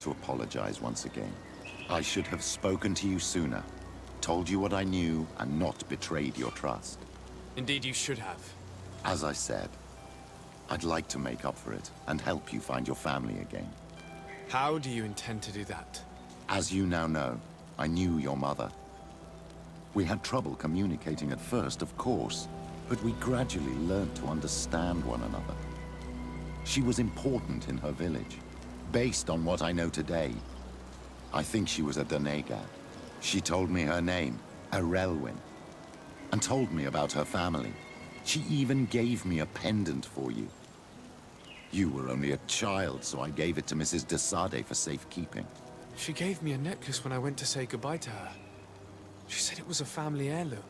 To apologize once again. I should have spoken to you sooner, told you what I knew, and not betrayed your trust. Indeed, you should have. As I said, I'd like to make up for it and help you find your family again. How do you intend to do that? As you now know, I knew your mother. We had trouble communicating at first, of course, but we gradually learned to understand one another. She was important in her village. Based on what I know today, I think she was a Denegad. She told me her name, Arelwyn, and told me about her family. She even gave me a pendant for you. You were only a child, so I gave it to Mrs. de Sade for safekeeping. She gave me a necklace when I went to say goodbye to her. She said it was a family heirloom.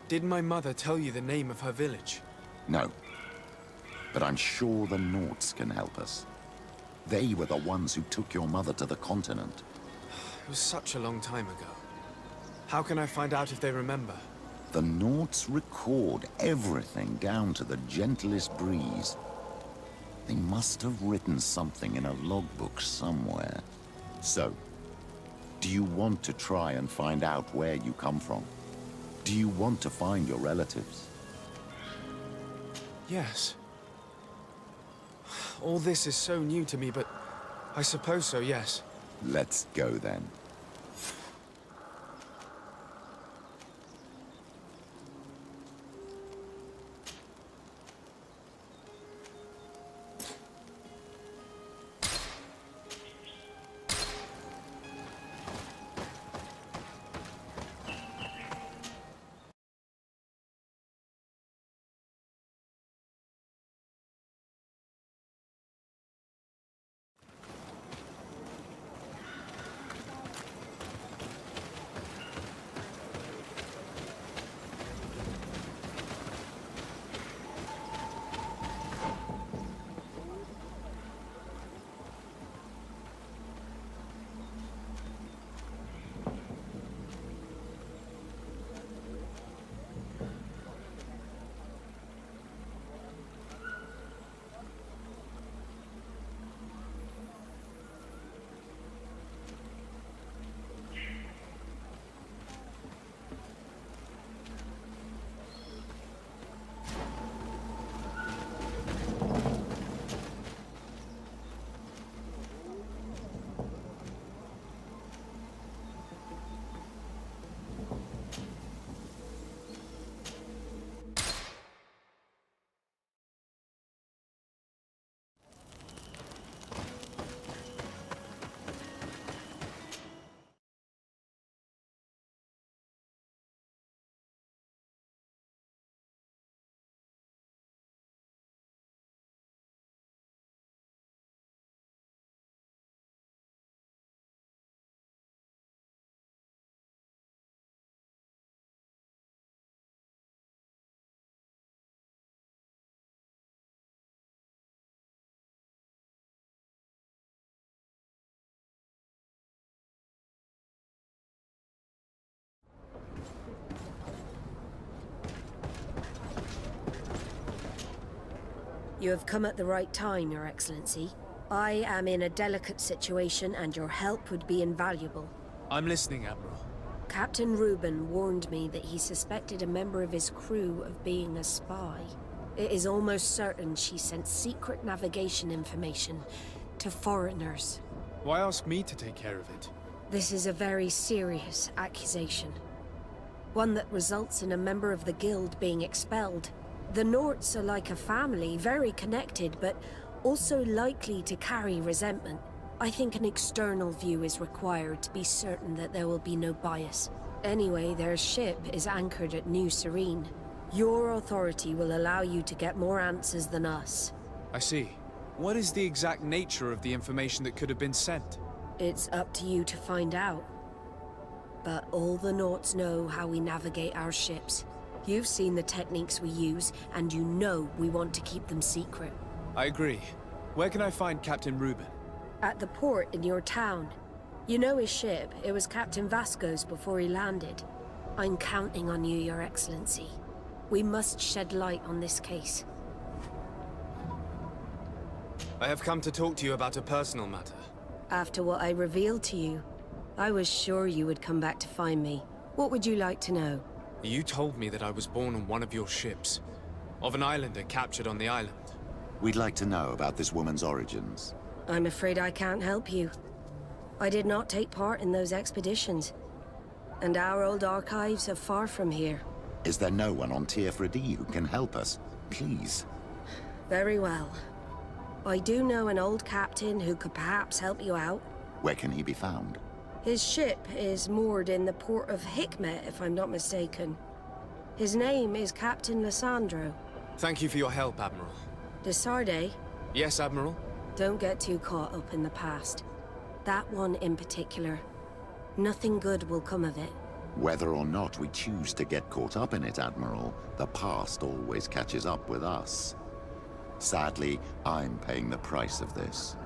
Did my mother tell you the name of her village? No. But I'm sure the Norts can help us. They were the ones who took your mother to the continent. It was such a long time ago. How can I find out if they remember? The Norts record everything down to the gentlest breeze. They must have written something in a logbook somewhere. So, do you want to try and find out where you come from? Do you want to find your relatives? Yes. All this is so new to me, but I suppose so, yes. Let's go then. You have come at the right time, Your Excellency. I am in a delicate situation and your help would be invaluable. I'm listening, Admiral. Captain Reuben warned me that he suspected a member of his crew of being a spy. It is almost certain she sent secret navigation information to foreigners. Why ask me to take care of it? This is a very serious accusation. One that results in a member of the guild being expelled. The Norts are like a family, very connected, but also likely to carry resentment. I think an external view is required to be certain that there will be no bias. Anyway, their ship is anchored at New Serene. Your authority will allow you to get more answers than us. I see. What is the exact nature of the information that could have been sent? It's up to you to find out. But all the Norts know how we navigate our ships. You've seen the techniques we use, and you know we want to keep them secret. I agree. Where can I find Captain Reuben? At the port in your town. You know his ship. It was Captain Vasco's before he landed. I'm counting on you, Your Excellency. We must shed light on this case. I have come to talk to you about a personal matter. After what I revealed to you, I was sure you would come back to find me. What would you like to know? You told me that I was born on one of your ships. Of an islander captured on the island. We'd like to know about this woman's origins. I'm afraid I can't help you. I did not take part in those expeditions. And our old archives are far from here. Is there no one on Tier who can help us? Please. Very well. I do know an old captain who could perhaps help you out. Where can he be found? His ship is moored in the port of Hikmet, if I'm not mistaken. His name is Captain Lissandro. Thank you for your help, Admiral. De Sardet? Yes, Admiral? Don't get too caught up in the past. That one in particular. Nothing good will come of it. Whether or not we choose to get caught up in it, Admiral, the past always catches up with us. Sadly, I'm paying the price of this.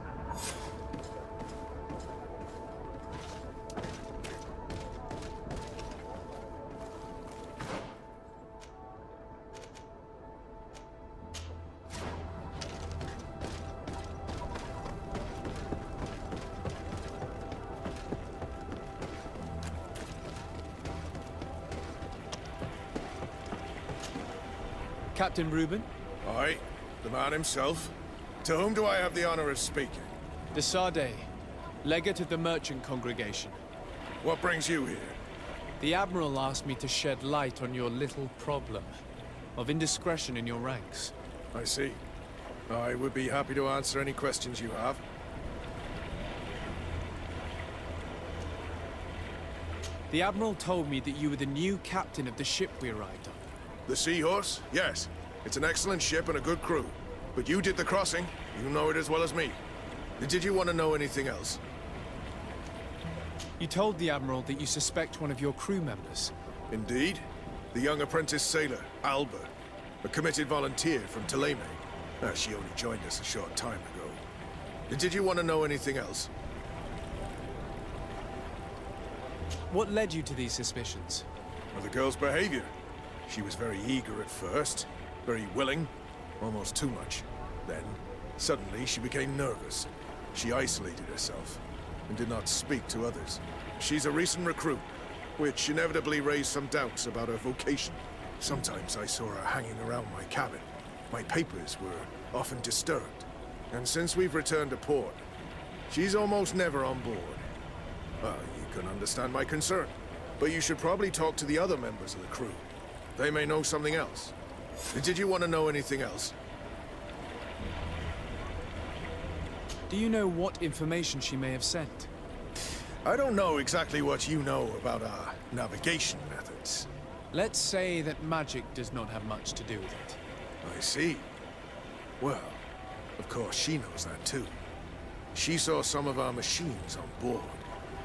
Captain Reuben? Aye, the man himself. To whom do I have the honor of speaking? De Sardet, legate of the merchant congregation. What brings you here? The Admiral asked me to shed light on your little problem of indiscretion in your ranks. I see. I would be happy to answer any questions you have. The Admiral told me that you were the new captain of the ship we arrived on. The Seahorse? Yes. It's an excellent ship and a good crew. But you did the crossing. You know it as well as me. Did you want to know anything else? You told the Admiral that you suspect one of your crew members. Indeed. The young apprentice sailor, Alba. A committed volunteer from Thélème. She only joined us a short time ago. Did you want to know anything else? What led you to these suspicions? Well, the girl's behavior. She was very eager at first, very willing, almost too much. Then, suddenly, she became nervous. She isolated herself, and did not speak to others. She's a recent recruit, which inevitably raised some doubts about her vocation. Sometimes I saw her hanging around my cabin. My papers were often disturbed. And since we've returned to port, she's almost never on board. Well, you can understand my concern, but you should probably talk to the other members of the crew. They may know something else. Did you want to know anything else? Do you know what information she may have sent? I don't know exactly what you know about our navigation methods. Let's say that magic does not have much to do with it. I see. Well, of course she knows that too. She saw some of our machines on board.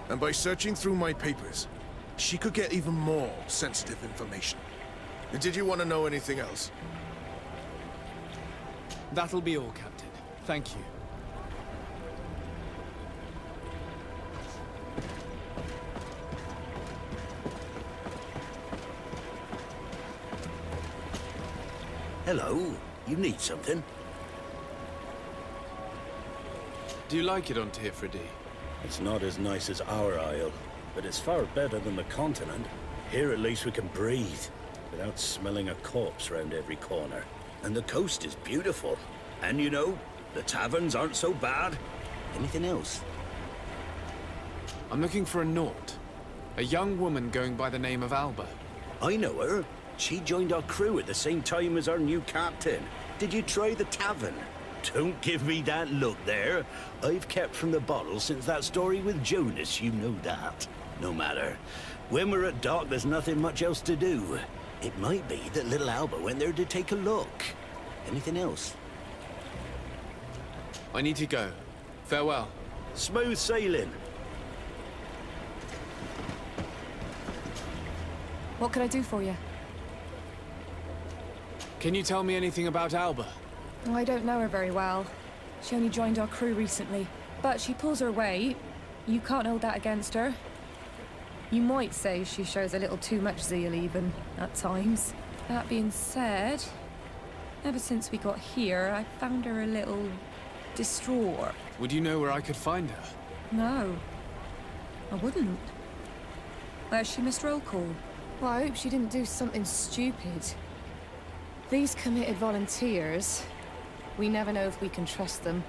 And by searching through my papers, she could get even more sensitive information. Did you want to know anything else? That'll be all, Captain. Thank you. Hello. You need something? Do you like it on Tier? It's not as nice as our isle, but it's far better than the continent. Here at least we can breathe, without smelling a corpse round every corner. And the coast is beautiful. And you know, the taverns aren't so bad. Anything else? I'm looking for a Naut. A young woman going by the name of Alba. I know her. She joined our crew at the same time as our new captain. Did you try the tavern? Don't give me that look there. I've kept from the bottle since that story with Jonas, you know that. No matter. When we're at dock, there's nothing much else to do. It might be that little Alba went there to take a look. Anything else? I need to go. Farewell. Smooth sailing. What can I do for you? Can you tell me anything about Alba? Oh, I don't know her very well. She only joined our crew recently. But she pulls her weight. You can't hold that against her. You might say she shows a little too much zeal even, at times. That being said, ever since we got here, I found her a little distraught. Would you know where I could find her? No, I wouldn't. Where's she missed roll call? Well, I hope she didn't do something stupid. These committed volunteers, we never know if we can trust them.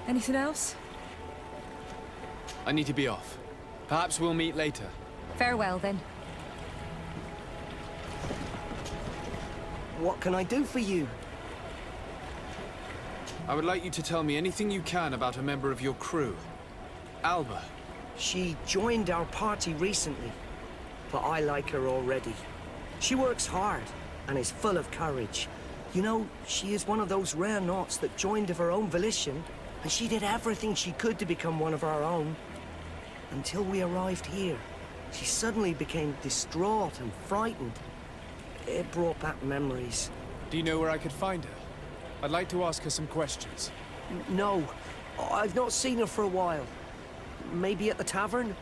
Anything else? I need to be off. Perhaps we'll meet later. Farewell, then. What can I do for you? I would like you to tell me anything you can about a member of your crew. Alba. She joined our party recently, but I like her already. She works hard and is full of courage. You know, she is one of those rare Nauts that joined of her own volition, and she did everything she could to become one of our own. Until we arrived here, she suddenly became distraught and frightened. It brought back memories. Do you know where I could find her? I'd like to ask her some questions. No, I've not seen her for a while. Maybe at the tavern?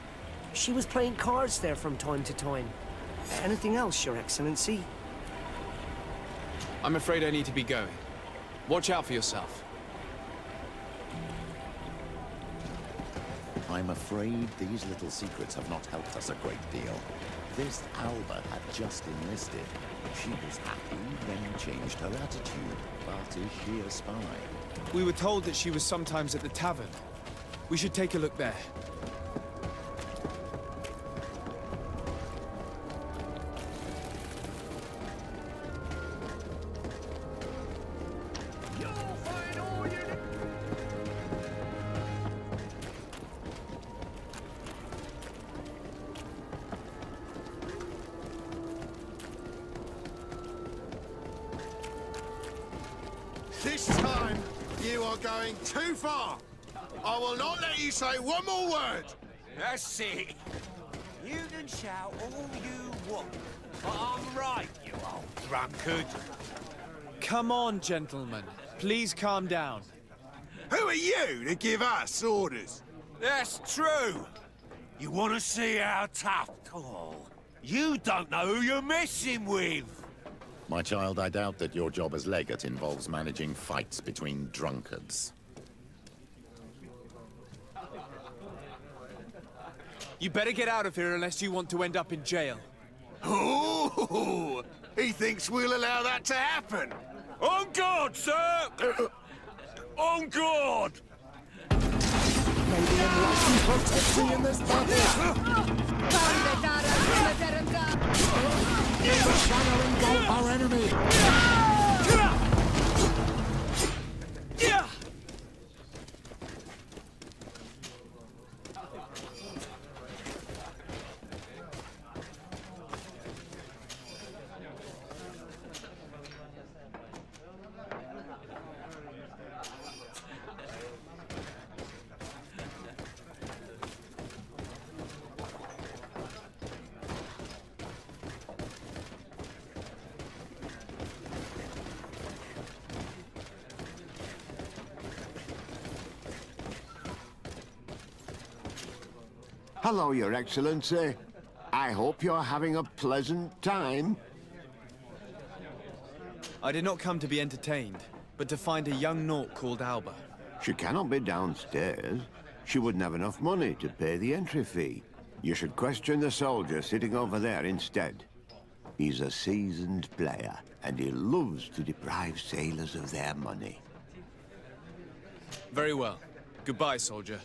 She was playing cards there from time to time. Anything else, Your Excellency? I'm afraid I need to be going. Watch out for yourself. I'm afraid these little secrets have not helped us a great deal. This Alba had just enlisted. She was happy, then changed her attitude. But is she a spy? We were told that she was sometimes at the tavern. We should take a look there. This time, you are going too far. I will not let you say one more word. That's it. You can shout all you want, but I'm right, you old drunkard. Come on, gentlemen. Please calm down. Who are you to give us orders? That's true. You want to see how tough? Oh, you don't know who you're messing with. My child, I doubt that your job as legate involves managing fights between drunkards. You better get out of here unless you want to end up in jail. Ooh, he thinks we'll allow that to happen. On guard, sir! On guard! Maybe enlightened protects me in this battle. The shadow engulf our enemy. Hello, Your Excellency. I hope you're having a pleasant time. I did not come to be entertained, but to find a young Naut called Alba. She cannot be downstairs. She wouldn't have enough money to pay the entry fee. You should question the soldier sitting over there instead. He's a seasoned player, and he loves to deprive sailors of their money. Very well. Goodbye, soldier.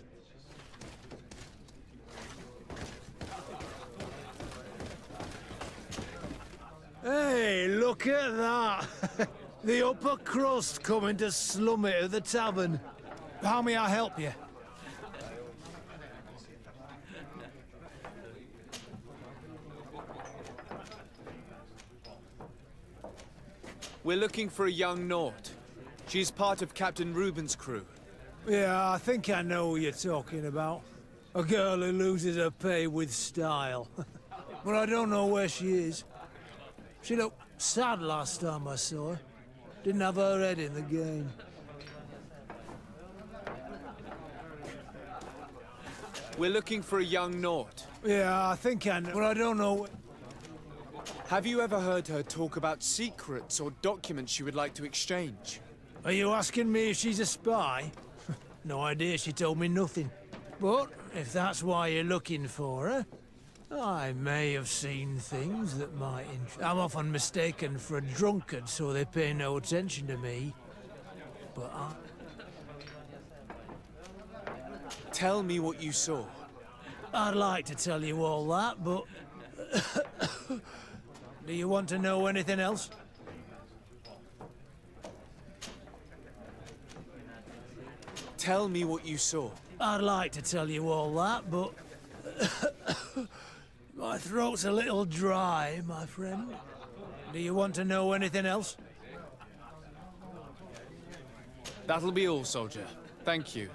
Hey, look at that! The upper crust coming to slum it at the tavern. How may I help you? We're looking for a young Naut. She's part of Captain Reuben's crew. Yeah, I think I know what you're talking about. A girl who loses her pay with style. But I don't know where she is. She looked sad last time I saw her. Didn't have her head in the game. We're looking for a young Naut. Yeah, I think I know, but I don't know. Have you ever heard her talk about secrets or documents she would like to exchange? Are you asking me if she's a spy? No idea, she told me nothing. But if that's why you're looking for her, I may have seen things that might I'm often mistaken for a drunkard, so they pay no attention to me. But Tell me what you saw. I'd like to tell you all that, but... Do you want to know anything else? Tell me what you saw. I'd like to tell you all that, but... My throat's a little dry, my friend. Do you want to know anything else? That'll be all, soldier. Thank you.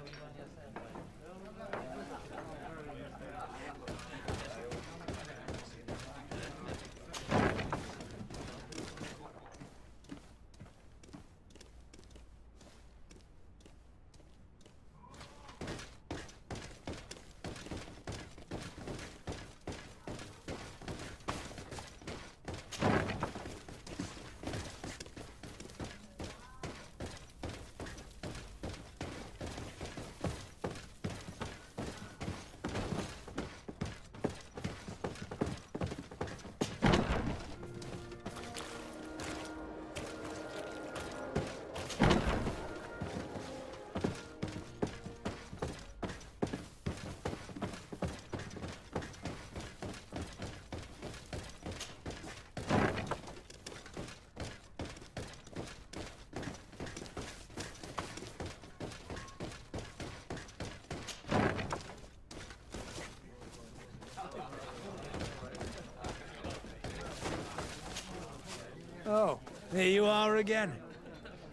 Oh, here you are again.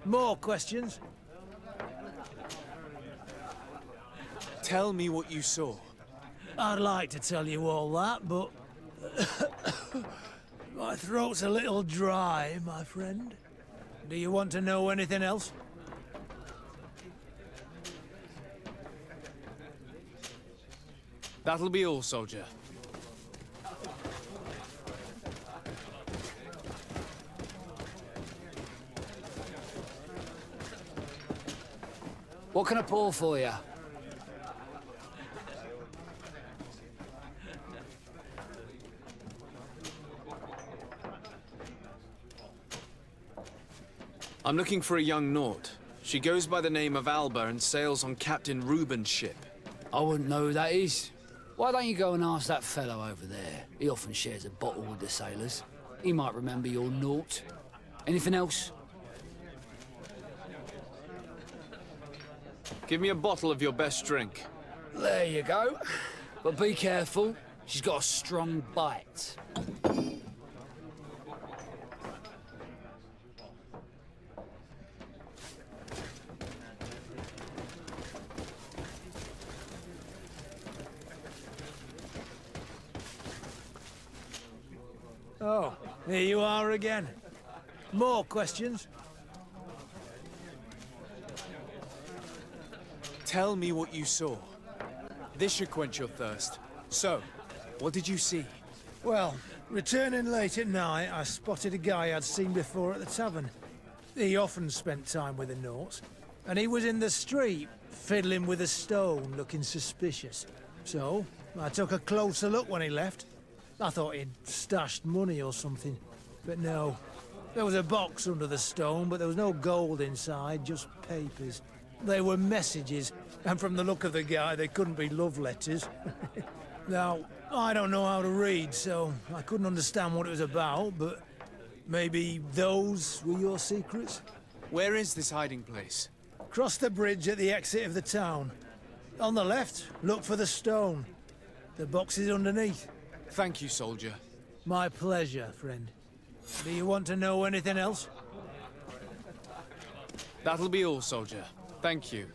More questions? Tell me what you saw. I'd like to tell you all that, but... My throat's a little dry, my friend. Do you want to know anything else? That'll be all, soldier. What can I pour for you? I'm looking for a young Naut. She goes by the name of Alba and sails on Captain Reuben's ship. I wouldn't know who that is. Why don't you go and ask that fellow over there? He often shares a bottle with the sailors. He might remember your Naut. Anything else? Give me a bottle of your best drink. There you go. But be careful. She's got a strong bite. Oh, here you are again. More questions? Tell me what you saw. This should quench your thirst. So, what did you see? Well, returning late at night, I spotted a guy I'd seen before at the tavern. He often spent time with the Nauts, and he was in the street, fiddling with a stone, looking suspicious. So, I took a closer look when he left. I thought he'd stashed money or something, but no. There was a box under the stone, but there was no gold inside, just papers. They were messages, and from the look of the guy, they couldn't be love letters. Now, I don't know how to read, so I couldn't understand what it was about, but maybe those were your secrets? Where is this hiding place? Cross the bridge at the exit of the town. On the left, look for the stone. The box is underneath. Thank you, soldier. My pleasure, friend. Do you want to know anything else? That'll be all, soldier. Thank you.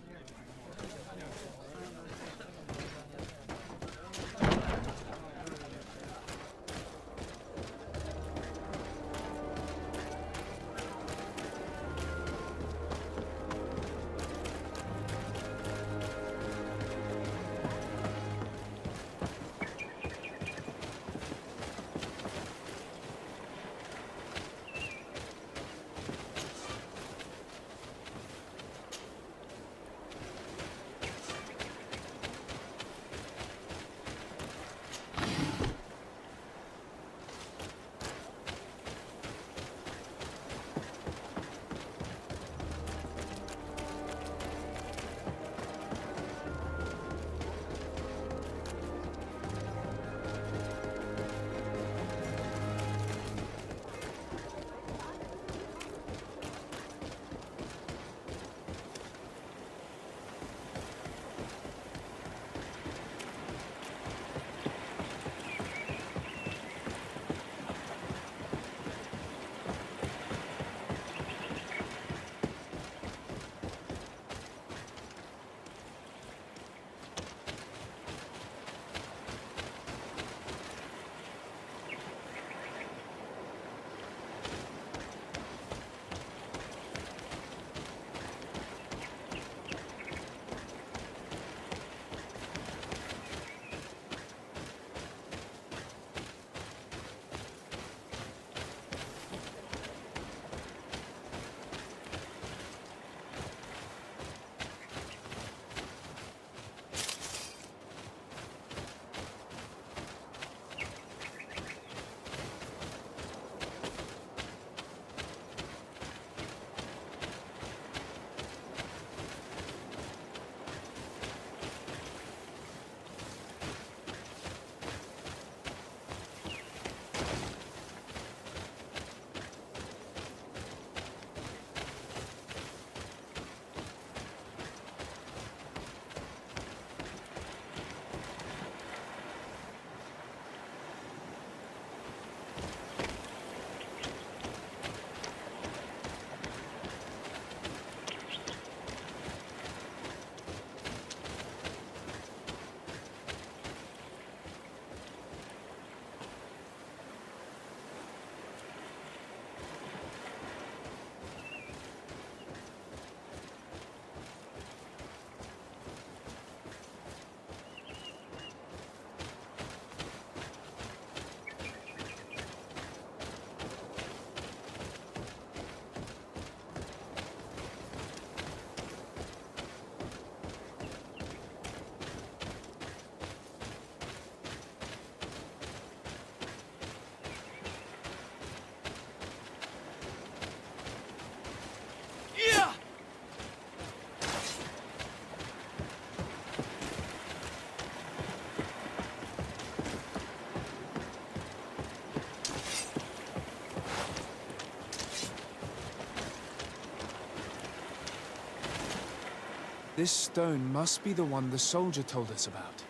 This stone must be the one the soldier told us about.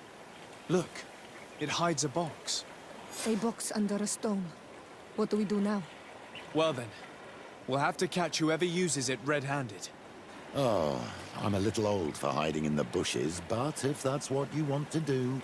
Look, it hides a box. A box under a stone. What do we do now? Well then, we'll have to catch whoever uses it red-handed. Oh, I'm a little old for hiding in the bushes, but if that's what you want to do...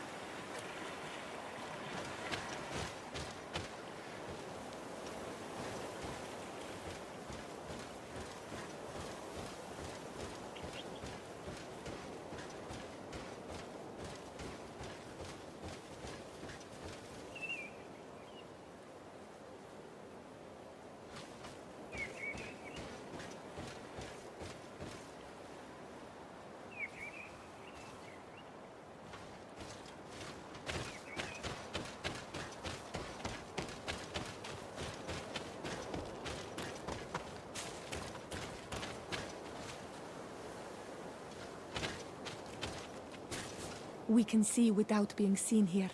We can see without being seen here.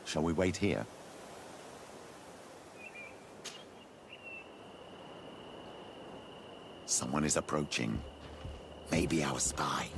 Shall we wait here? Someone is approaching. Maybe our spy.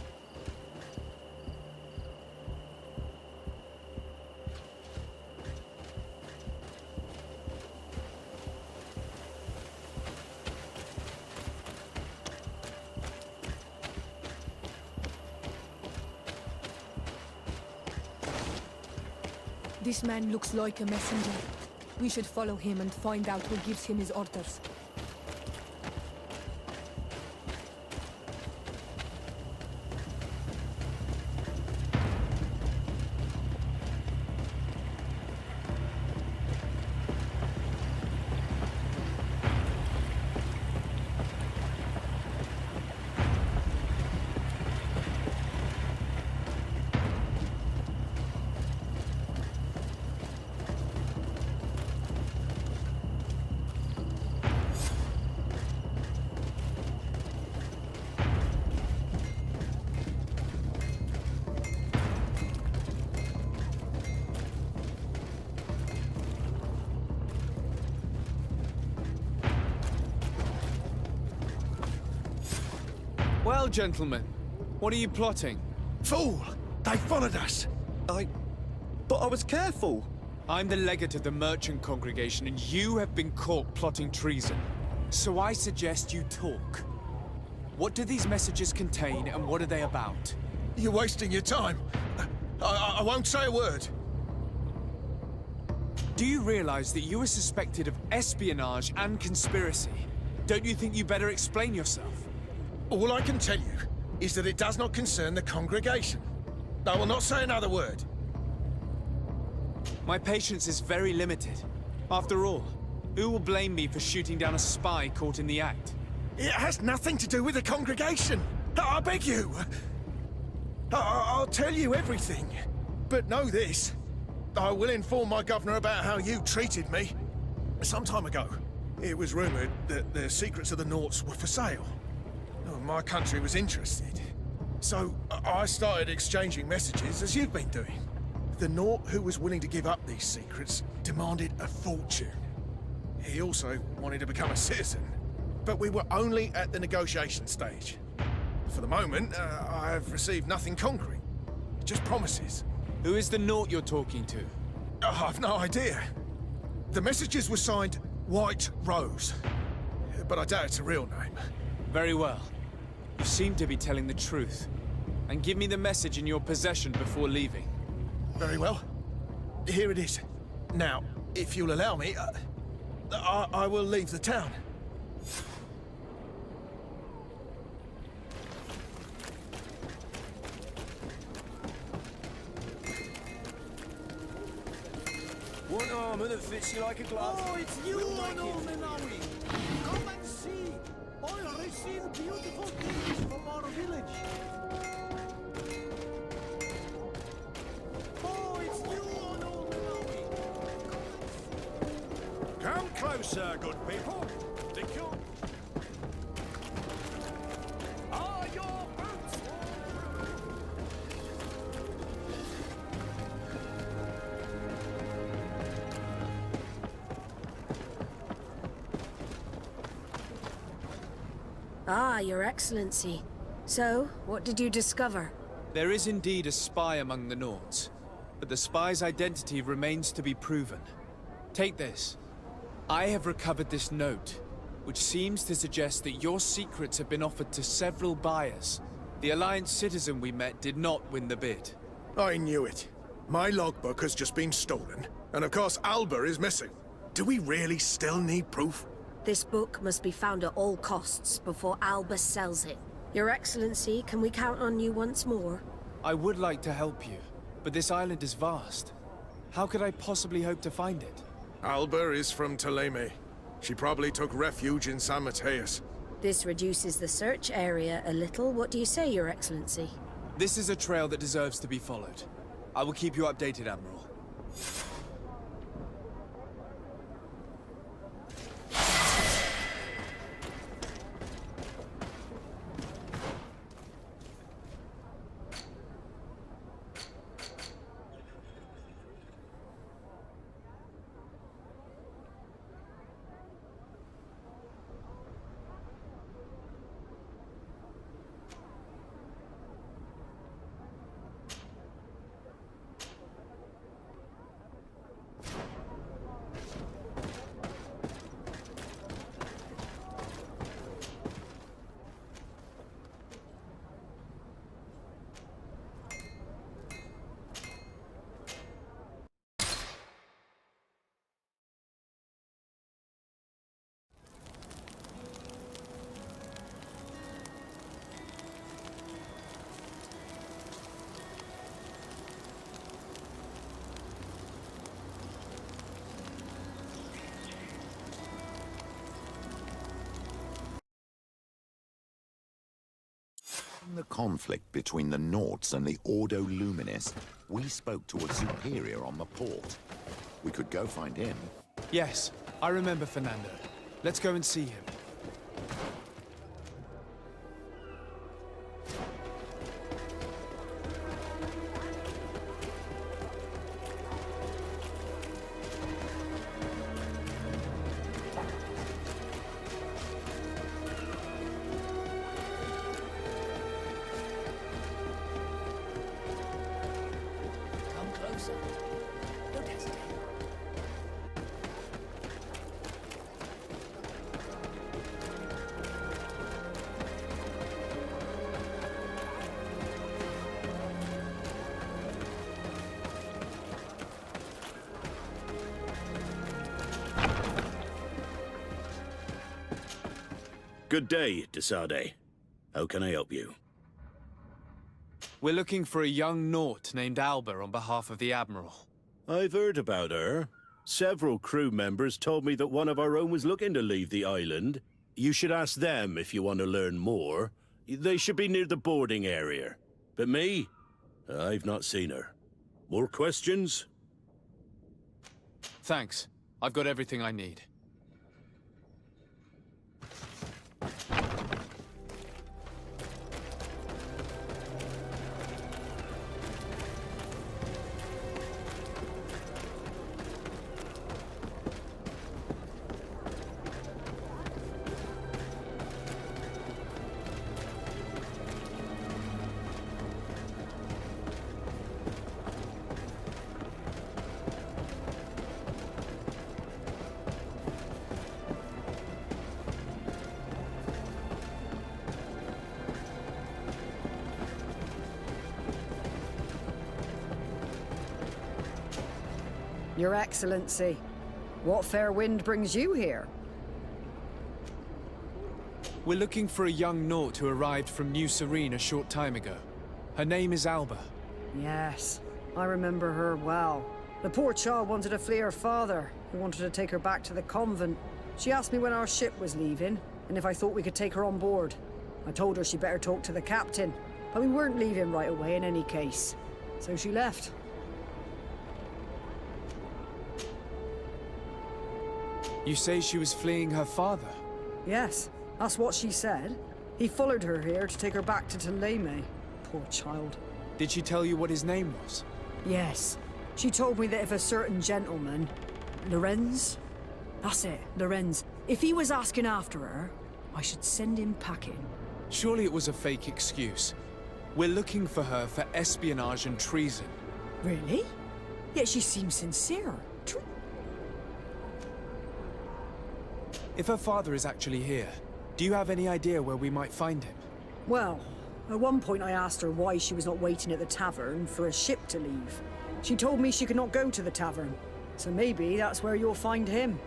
This man looks like a messenger. We should follow him and find out who gives him his orders. Well, gentlemen, what are you plotting? Fool! They followed us! But I was careful! I'm the legate of the merchant congregation, and you have been caught plotting treason. So I suggest you talk. What do these messages contain, and what are they about? You're wasting your time. I won't say a word. Do you realize that you are suspected of espionage and conspiracy? Don't you think you better explain yourself? All I can tell you is that it does not concern the congregation. I will not say another word. My patience is very limited. After all, who will blame me for shooting down a spy caught in the act? It has nothing to do with the congregation. I beg you. I'll tell you everything. But know this. I will inform my governor about how you treated me. Some time ago, it was rumored that the secrets of the Norts were for sale. My country was interested. So I started exchanging messages as you've been doing. The Nort who was willing to give up these secrets demanded a fortune. He also wanted to become a citizen. But we were only at the negotiation stage. For the moment, I have received nothing concrete. Just promises. Who is the Nort you're talking to? I've no idea. The messages were signed White Rose. But I doubt it's a real name. Very well. You seem to be telling the truth. And give me the message in your possession before leaving. Very well. Here it is. Now, if you'll allow me, I will leave the town. One armor that fits you like a glove. Oh, it's you, Menawi! Come and see! I received beautiful things from our village. Oh, it's you, Menawi! Come closer, good people. Think you're... Are your boots? Ah, Your Excellency. So, what did you discover? There is indeed a spy among the Nords, but the spy's identity remains to be proven. Take this. I have recovered this note, which seems to suggest that your secrets have been offered to several buyers. The Alliance citizen we met did not win the bid. I knew it. My logbook has just been stolen, and of course Alba is missing. Do we really still need proof? This book must be found at all costs before Alba sells it. Your Excellency, can we count on you once more? I would like to help you, but this island is vast. How could I possibly hope to find it? Alba is from Teleme. She probably took refuge in San Mateus. This reduces the search area a little. What do you say, Your Excellency? This is a trail that deserves to be followed. I will keep you updated, Admiral. In the conflict between the Nords and the Ordo Luminis, we spoke to a superior on the port. We could go find him. Yes, I remember Fernando. Let's go and see him. Come closer. Don't hesitate. Good day, Desade. How can I help you? We're looking for a young Nort named Alba on behalf of the Admiral. I've heard about her. Several crew members told me that one of our own was looking to leave the island. You should ask them if you want to learn more. They should be near the boarding area. But me? I've not seen her. More questions? Thanks. I've got everything I need. Your Excellency, what fair wind brings you here? We're looking for a young Nort who arrived from New Serene a short time ago. Her name is Alba. Yes, I remember her well. The poor child wanted to flee her father, who wanted to take her back to the convent. She asked me when our ship was leaving, and if I thought we could take her on board. I told her she'd better talk to the captain, but we weren't leaving right away in any case. So she left. You say she was fleeing her father? Yes, that's what she said. He followed her here to take her back to Teleme. Poor child. Did she tell you what his name was? Yes. She told me that if a certain gentleman... Lorenz? That's it, Lorenz. If he was asking after her, I should send him packing. Surely it was a fake excuse. We're looking for her for espionage and treason. Really? Yet she seems sincere. If her father is actually here, do you have any idea where we might find him? Well, at one point I asked her why she was not waiting at the tavern for a ship to leave. She told me she could not go to the tavern, so maybe that's where you'll find him.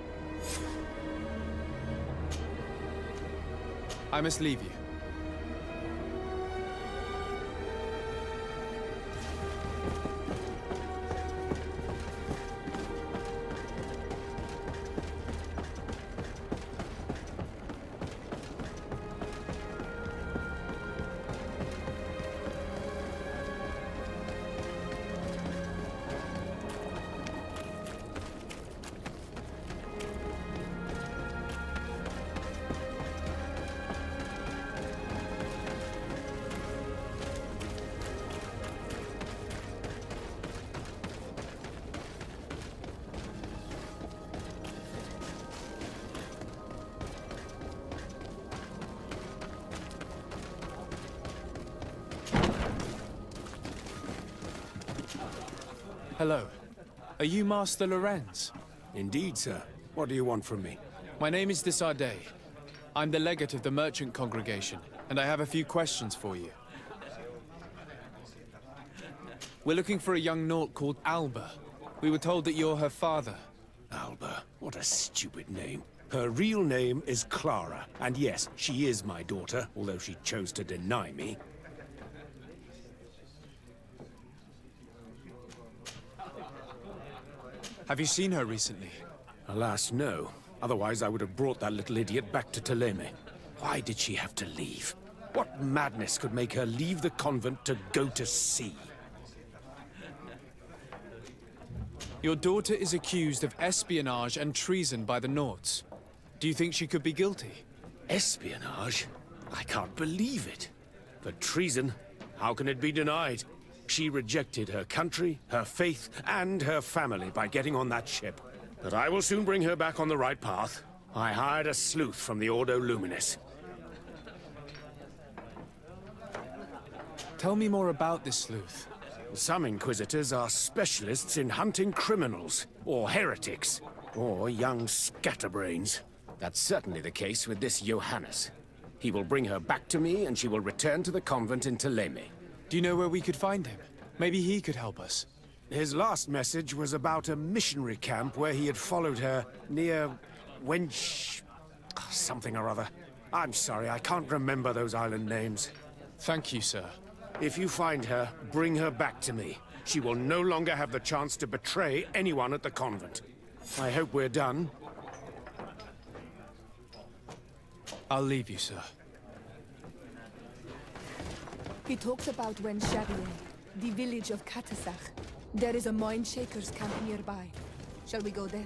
I must leave you. Hello. Are you Master Lorenz? Indeed, sir. What do you want from me? My name is Desardet. I'm the legate of the merchant congregation, and I have a few questions for you. We're looking for a young Naut called Alba. We were told that you're her father. Alba. What a stupid name. Her real name is Clara, and yes, she is my daughter, although she chose to deny me. Have you seen her recently? Alas, no. Otherwise, I would have brought that little idiot back to Teleme. Why did she have to leave? What madness could make her leave the convent to go to sea? Your daughter is accused of espionage and treason by the Nauts. Do you think she could be guilty? Espionage? I can't believe it. But treason? How can it be denied? She rejected her country, her faith, and her family by getting on that ship. But I will soon bring her back on the right path. I hired a sleuth from the Ordo Luminis. Tell me more about this sleuth. Some Inquisitors are specialists in hunting criminals, or heretics, or young scatterbrains. That's certainly the case with this Johannes. He will bring her back to me, and she will return to the convent in Teleme. Do you know where we could find him? Maybe he could help us. His last message was about a missionary camp where he had followed her near Wench... something or other. I'm sorry, I can't remember those island names. Thank you, sir. If you find her, bring her back to me. She will no longer have the chance to betray anyone at the convent. I hope we're done. I'll leave you, sir. He talks about Wenchavier, the village of Katasach. There is a mine shaker's camp nearby. Shall we go there?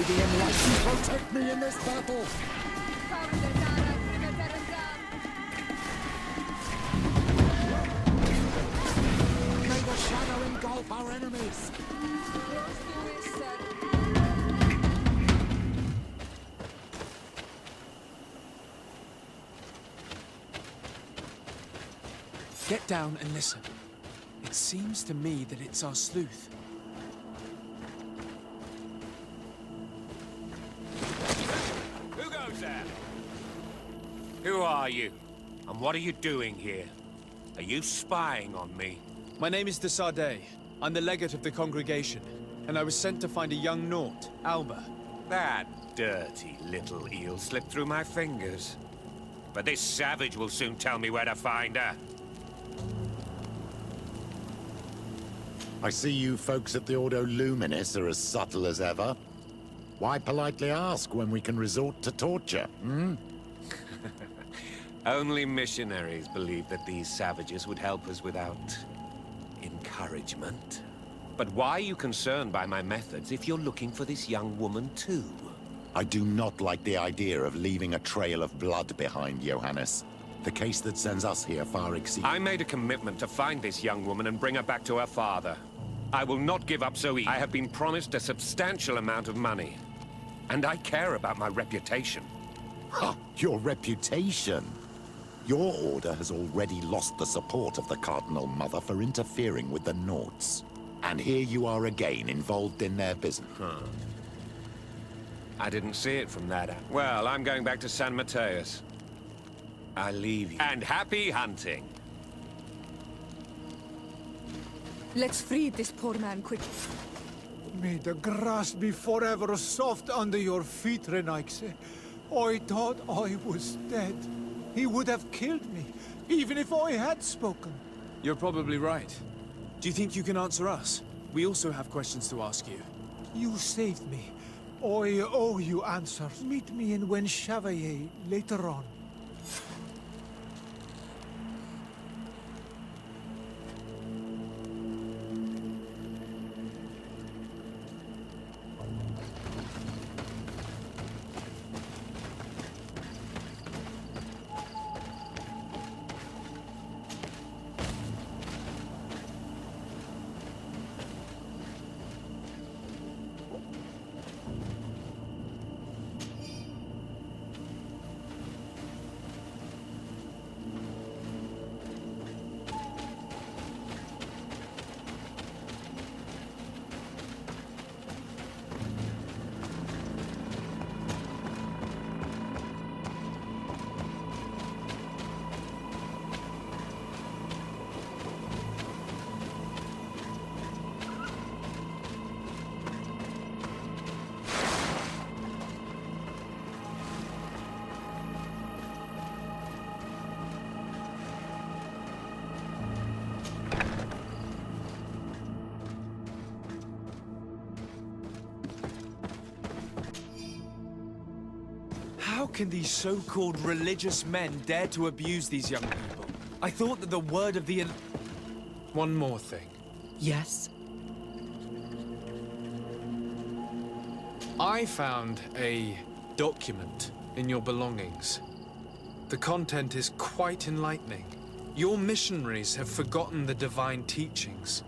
May the Enlightened protect me in this battle! May the shadow engulf our enemies! Get down and listen. It seems to me that it's our sleuth. Who goes there? Who are you? And what are you doing here? Are you spying on me? My name is de Sardet. I'm the legate of the congregation, and I was sent to find a young Naut, Alba. That dirty little eel slipped through my fingers. But this savage will soon tell me where to find her. I see you folks at the Ordo Luminis are as subtle as ever. Why politely ask when we can resort to torture, hmm? Only missionaries believe that these savages would help us without encouragement. But why are you concerned by my methods if you're looking for this young woman too? I do not like the idea of leaving a trail of blood behind, Johannes. The case that sends us here far exceeds... I made a commitment to find this young woman and bring her back to her father. I will not give up so easily. I have been promised a substantial amount of money. And I care about my reputation. Ha! Your reputation? Your order has already lost the support of the Cardinal Mother for interfering with the Nauts. And here you are again, involved in their business. I didn't see it from that. Well, I'm going back to San Mateus. I leave you. And happy hunting. Let's free this poor man quickly. May the grass be forever soft under your feet, Renaix. I thought I was dead. He would have killed me, even if I had spoken. You're probably right. Do you think you can answer us? We also have questions to ask you. You saved me. I owe you answers. Meet me in Wen Chevalier later on. How can these so-called religious men dare to abuse these young people? I thought that the word of the... One more thing. Yes? I found a document in your belongings. The content is quite enlightening. Your missionaries have forgotten the divine teachings.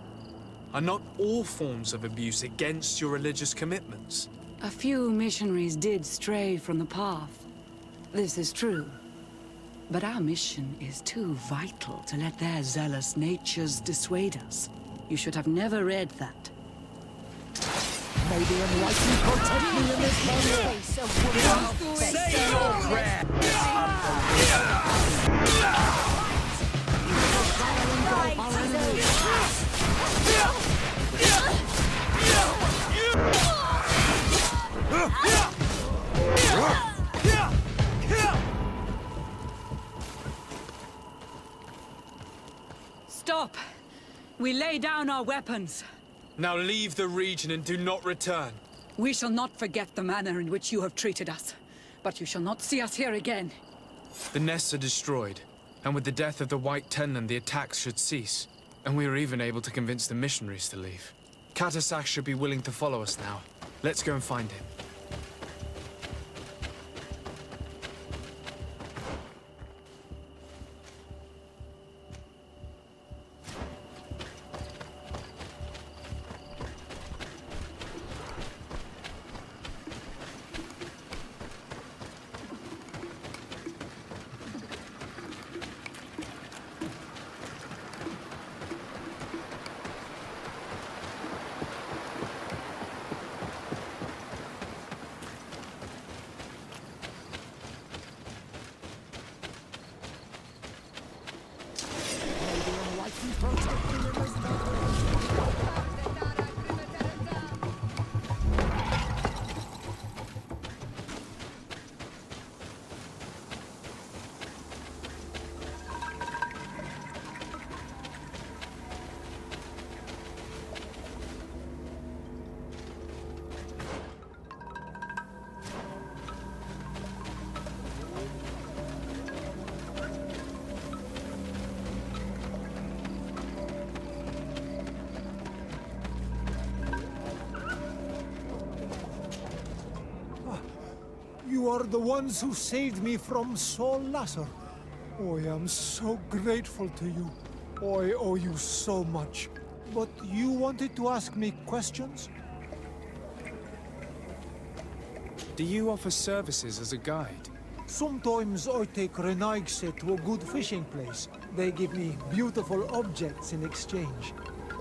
Are not all forms of abuse against your religious commitments? A few missionaries did stray from the path. This is true. But our mission is too vital to let their zealous natures dissuade us. You should have never read that. May the Enlightened protect me in this moment! Say your prayer! Stop! We lay down our weapons. Now leave the region and do not return. We shall not forget the manner in which you have treated us. But you shall not see us here again. The nests are destroyed, and with the death of the White Tenland, the attacks should cease. And we were even able to convince the missionaries to leave. Catasach should be willing to follow us now. Let's go and find him. are the ones who saved me from Saul Lasser. I am so grateful to you. I owe you so much. But you wanted to ask me questions? Do you offer services as a guide? Sometimes I take Renaigse to a good fishing place. They give me beautiful objects in exchange.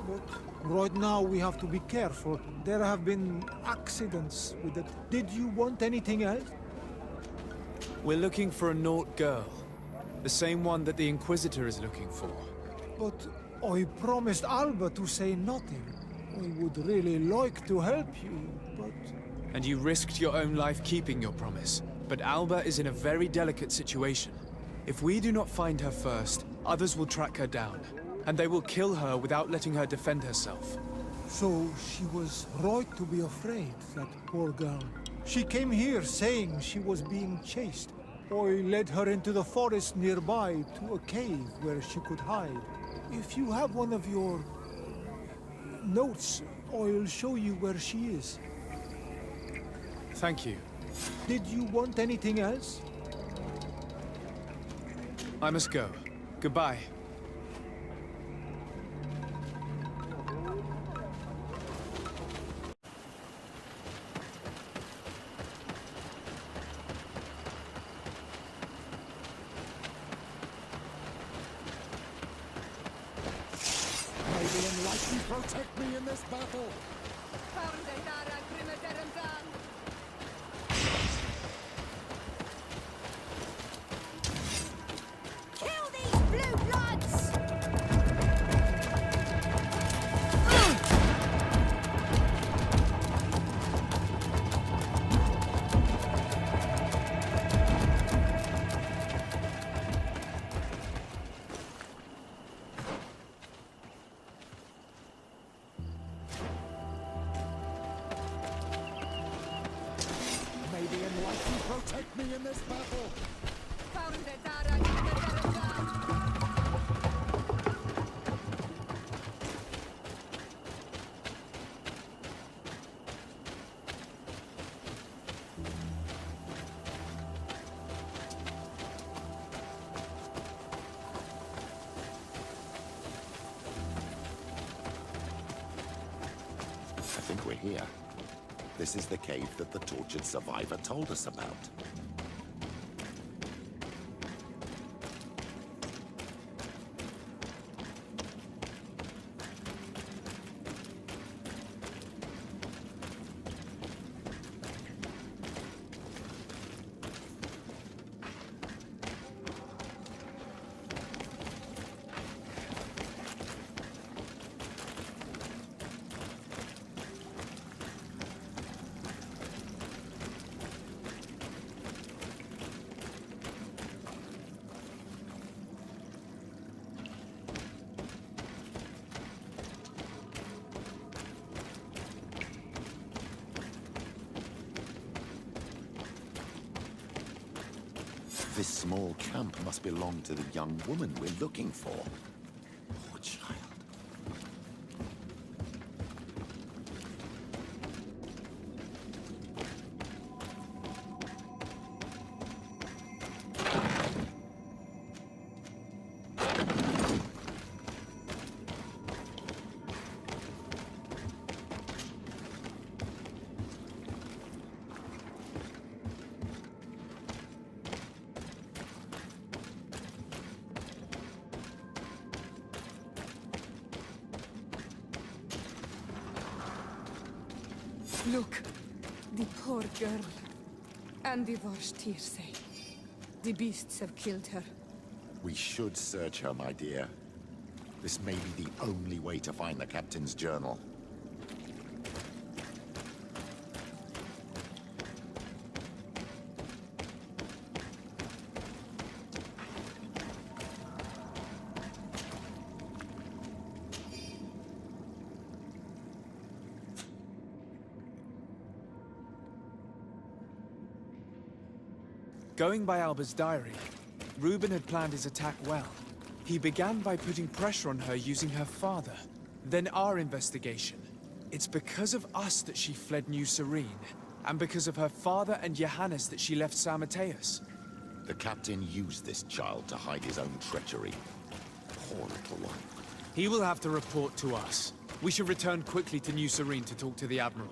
But right now we have to be careful. There have been accidents with it. Did you want anything else? We're looking for a Naut girl. The same one that the Inquisitor is looking for. But I promised Alba to say nothing. I would really like to help you, but... And you risked your own life keeping your promise. But Alba is in a very delicate situation. If we do not find her first, others will track her down. And they will kill her without letting her defend herself. So she was right to be afraid, that poor girl. She came here saying she was being chased. I led her into the forest nearby to a cave where she could hide. If you have one of your... notes, I'll show you where she is. Thank you. Did you want anything else? I must go. Goodbye. May the Enlightened protect me in this battle! Kill these blue bloods! May the Enlightened protect me in this battle! I think we're here. This is the cave that the tortured survivor told us about. This small camp must belong to the young woman we're looking for. Poor child. Look, the poor girl. And the Vorstirse. The beasts have killed her. We should search her, my dear. This may be the only way to find the captain's journal. Going by Alba's diary, Reuben had planned his attack well. He began by putting pressure on her using her father, then our investigation. It's because of us that she fled New Serene. And because of her father and Johannes that she left San Mateus. The captain used this child to hide his own treachery. Poor little one. He will have to report to us. We should return quickly to New Serene to talk to the Admiral.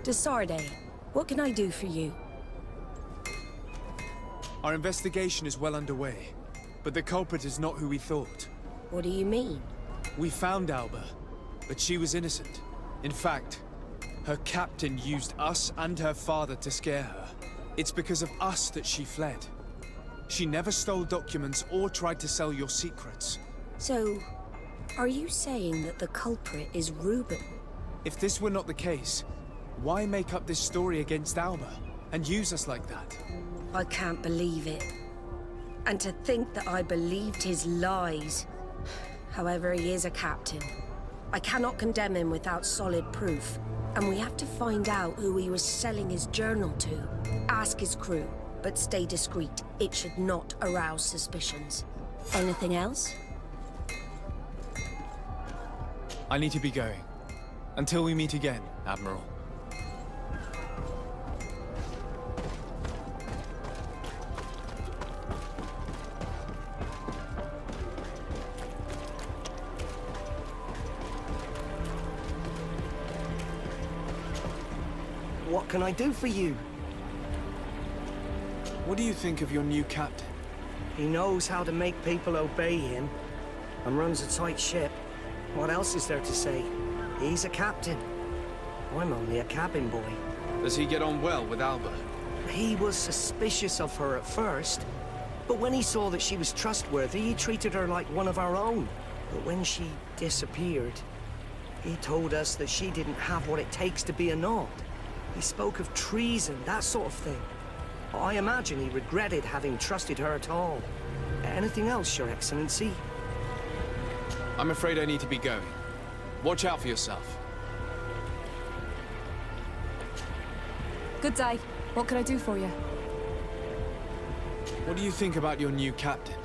Desarde, what can I do for you? Our investigation is well underway, but the culprit is not who we thought. What do you mean? We found Alba, but she was innocent. In fact, her captain used us and her father to scare her. It's because of us that she fled. She never stole documents or tried to sell your secrets. So, are you saying that the culprit is Reuben? If this were not the case, why make up this story against Alba and use us like that? I can't believe it. And to think that I believed his lies. However, he is a captain. I cannot condemn him without solid proof. And we have to find out who he was selling his journal to. Ask his crew, but stay discreet. It should not arouse suspicions. Anything else? I need to be going. Until we meet again, Admiral. What can I do for you? What do you think of your new captain? He knows how to make people obey him, and runs a tight ship. What else is there to say? He's a captain. I'm only a cabin boy. Does he get on well with Alba? He was suspicious of her at first, but when he saw that she was trustworthy, he treated her like one of our own. But when she disappeared, he told us that she didn't have what it takes to be a Nord. He spoke of treason, that sort of thing. I imagine he regretted having trusted her at all. Anything else, Your Excellency? I'm afraid I need to be going. Watch out for yourself. Good day. What can I do for you? What do you think about your new captain?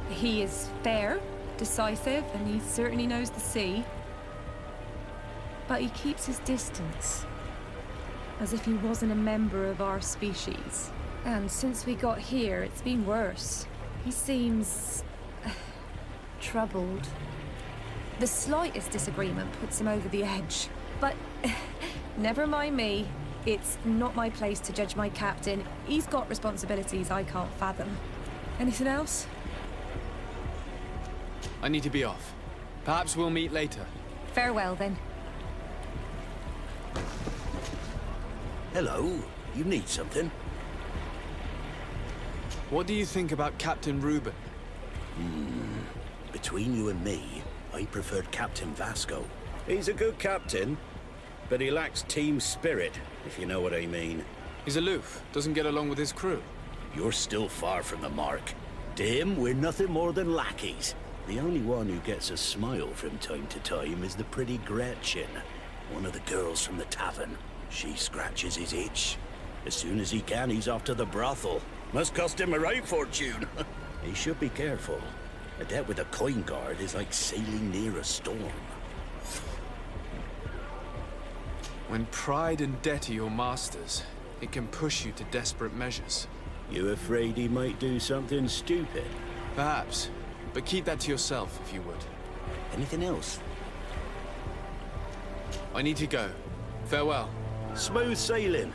He is fair, decisive, and he certainly knows the sea. but he keeps his distance. As if he wasn't a member of our species. And since we got here, it's been worse. He seems... troubled. The slightest disagreement puts him over the edge. But never mind me. It's not my place to judge my captain. He's got responsibilities I can't fathom. Anything else? I need to be off. Perhaps we'll meet later. Farewell, then. Hello. You need something? What do you think about Captain Reuben? Between you and me, I preferred Captain Vasco. He's a good captain, but he lacks team spirit, if you know what I mean. He's aloof, doesn't get along with his crew. You're still far from the mark. To him, we're nothing more than lackeys. The only one who gets a smile from time to time is the pretty Gretchen, one of the girls from the tavern. She scratches his itch. As soon as he can, he's off to the brothel. Must cost him a right fortune. He should be careful. A debt with a coin guard is like sailing near a storm. When pride and debt are your masters, it can push you to desperate measures. You afraid he might do something stupid? Perhaps, but keep that to yourself if you would. Anything else? I need to go. Farewell. Smooth sailing.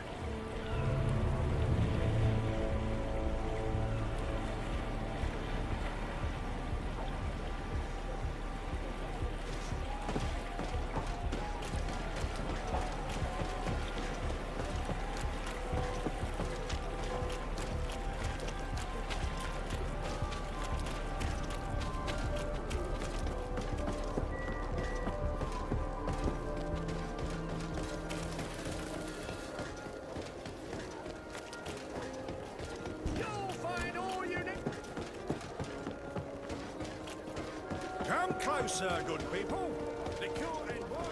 Come closer, good people. Liquor and wine.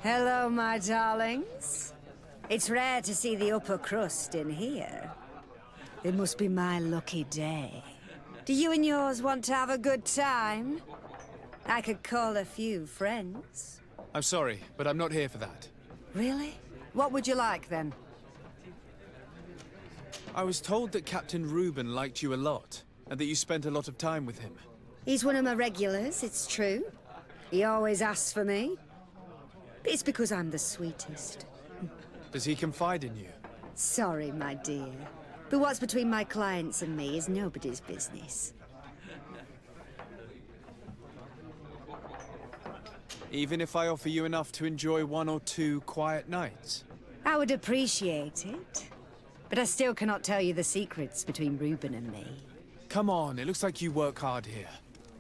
Hello, my darlings. It's rare to see the upper crust in here. It must be my lucky day. Do you and yours want to have a good time? I could call a few friends. I'm sorry, but I'm not here for that. Really? What would you like, then? I was told that Captain Reuben liked you a lot, and that you spent a lot of time with him. He's one of my regulars, it's true. He always asks for me. But it's because I'm the sweetest. Does he confide in you? Sorry, my dear. But what's between my clients and me is nobody's business. Even if I offer you enough to enjoy 1 or 2 quiet nights? I would appreciate it. But I still cannot tell you the secrets between Reuben and me. Come on, it looks like you work hard here.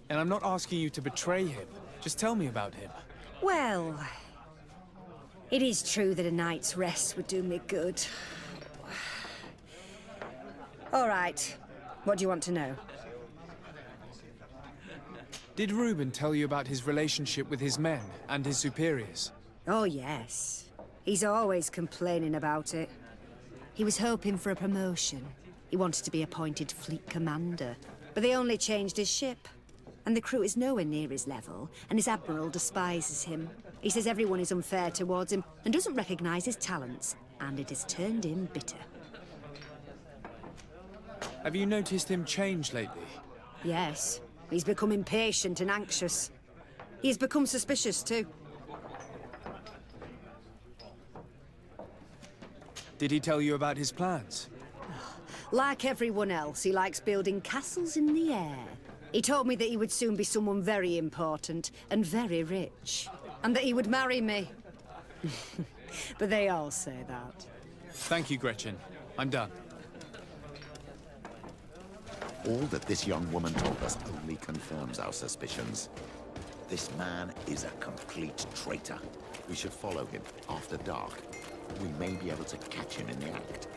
And I'm not asking you to betray him. Just tell me about him. Well, it is true that a night's rest would do me good. All right. What do you want to know? Did Reuben tell you about his relationship with his men and his superiors? Oh, yes. He's always complaining about it. He was hoping for a promotion. He wanted to be appointed fleet commander. But they only changed his ship. And the crew is nowhere near his level, and his admiral despises him. He says everyone is unfair towards him and doesn't recognize his talents, and it has turned him bitter. Have you noticed him change lately? Yes. He's become impatient and anxious. He's become suspicious, too. Did he tell you about his plans? Like everyone else, he likes building castles in the air. He told me that he would soon be someone very important and very rich. And that he would marry me. But they all say that. Thank you, Gretchen. I'm done. All that this young woman told us only confirms our suspicions. This man is a complete traitor. We should follow him after dark. We may be able to catch him in the act.